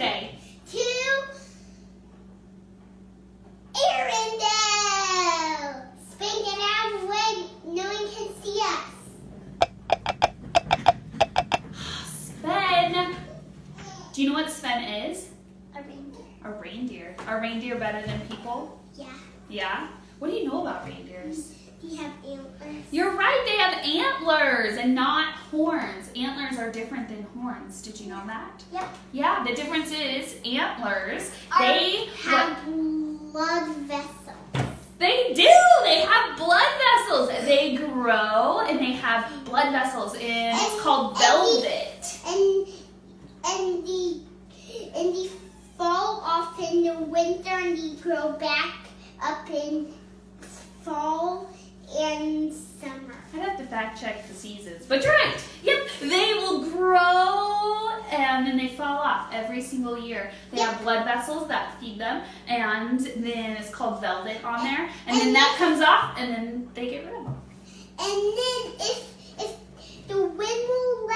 today? To Arendelle. Spin, get out of the way. No one can see us. Sven. Do you know what Sven is? A reindeer. A reindeer. Are reindeer better than people? Yeah. Yeah? What do you know about reindeers? You have antlers. You're right, they have antlers and not horns. Antlers are different than horns. Did you know that? Yep. Yeah, the difference is antlers, They have blood vessels. They do! They have blood vessels. They grow and they have blood vessels and it's called velvet. And they fall off in the winter and they grow back up in fall and summer. I'd have to fact check the seasons, but you're right. Yep, they will grow and then they fall off every single year. They have blood vessels that feed them, and then it's called velvet on there, and then that comes off, and then they get rid of them. And then if the wind will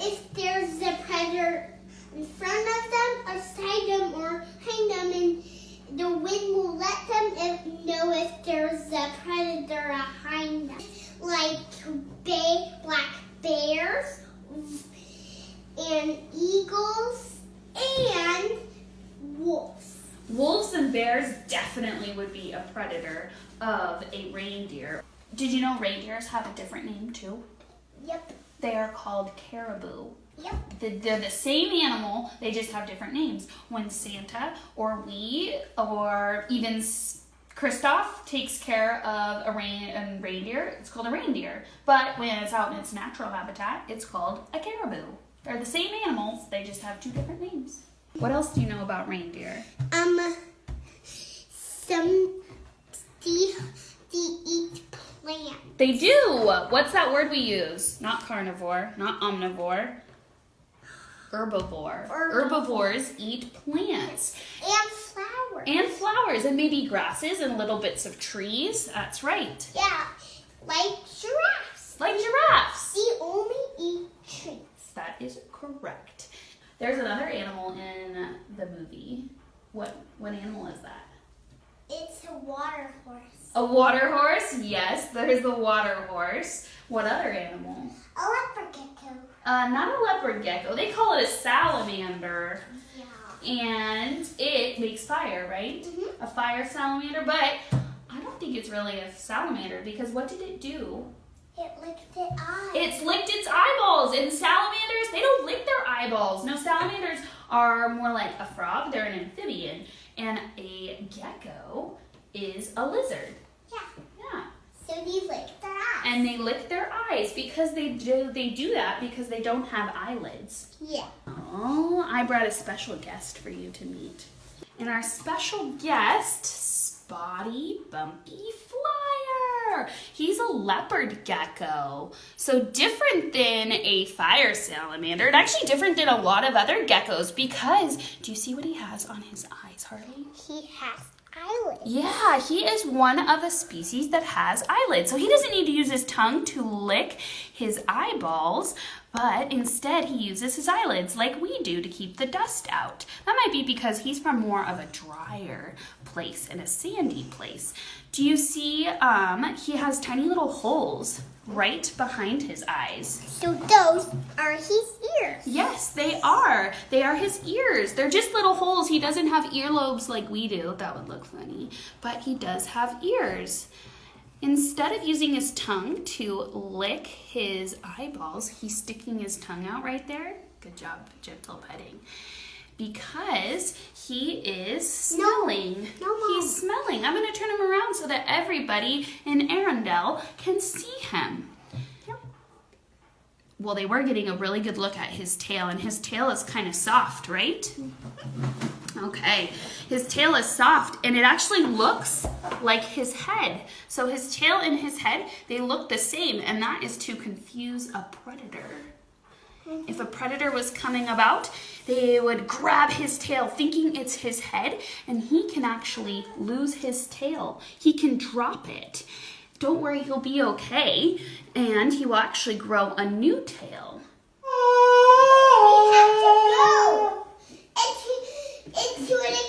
if there's a predator in front of them, or beside them, or behind them, and the wind will let them know if there's a predator behind them. Like black bears and eagles and wolves. Wolves and bears definitely would be a predator of a reindeer. Did you know reindeers have a different name too? Yep. They are called caribou. Yep. They're the same animal, they just have different names. When Santa or we or even Kristoff takes care of a reindeer, it's called a reindeer. But when it's out in its natural habitat, it's called a caribou. They're the same animals, they just have two different names. What else do you know about reindeer? They eat plants. They do. What's that word we use? Not carnivore, not omnivore. Herbivore. Herbivores eat plants. And flowers. And flowers, and maybe grasses and little bits of trees. That's right. Yeah, like giraffes. Like giraffes. They only eat trees. That is correct. There's another animal in the movie. What animal is that? It's a water horse. A water horse? Yes, there's the water horse. What other animal? A leopard gecko. Not a leopard gecko. They call it a salamander. Yeah. And it makes fire, right? Mm-hmm. A fire salamander, but I don't think it's really a salamander because what did it do? It licked its eyes. It's licked its eyeballs. And salamanders, they don't lick their eyeballs. No, salamanders are more like a frog. They're an amphibian. And a gecko is a lizard. Yeah. Yeah. So they lick their eyes. And they lick their eyes because they do that because they don't have eyelids. Yeah. Oh, I brought a special guest for you to meet. And our special guest, Spotty Bumpy Flyer. He's a leopard gecko. So different than a fire salamander. And actually different than a lot of other geckos because, do you see what he has on his eyes, Harley? He has eyelids. Yeah, he is one of the species that has eyelids. So he doesn't need to use his tongue to lick his eyeballs, but instead he uses his eyelids like we do to keep the dust out. That might be because he's from more of a drier place and a sandy place. Do you see he has tiny little holes right behind his eyes? So those are his ears. Yes, they are. They are his ears. They're just little holes. He doesn't have earlobes like we do. That would look funny. But he does have ears. Instead of using his tongue to lick his eyeballs, he's sticking his tongue out right there. Good job, gentle petting. Because he is smelling. No, Mom. He's smelling. I'm going to turn him around so that everybody in Arendelle can see him. Well, they were getting a really good look at his tail, and his tail is kind of soft, right? Okay, his tail is soft, and it actually looks like his head. So his tail and his head, they look the same, and that is to confuse a predator. If a predator was coming about, they would grab his tail thinking it's his head, and he can actually lose his tail. He can drop it. Don't worry, he'll be okay, and he will actually grow a new tail. We have to go. to it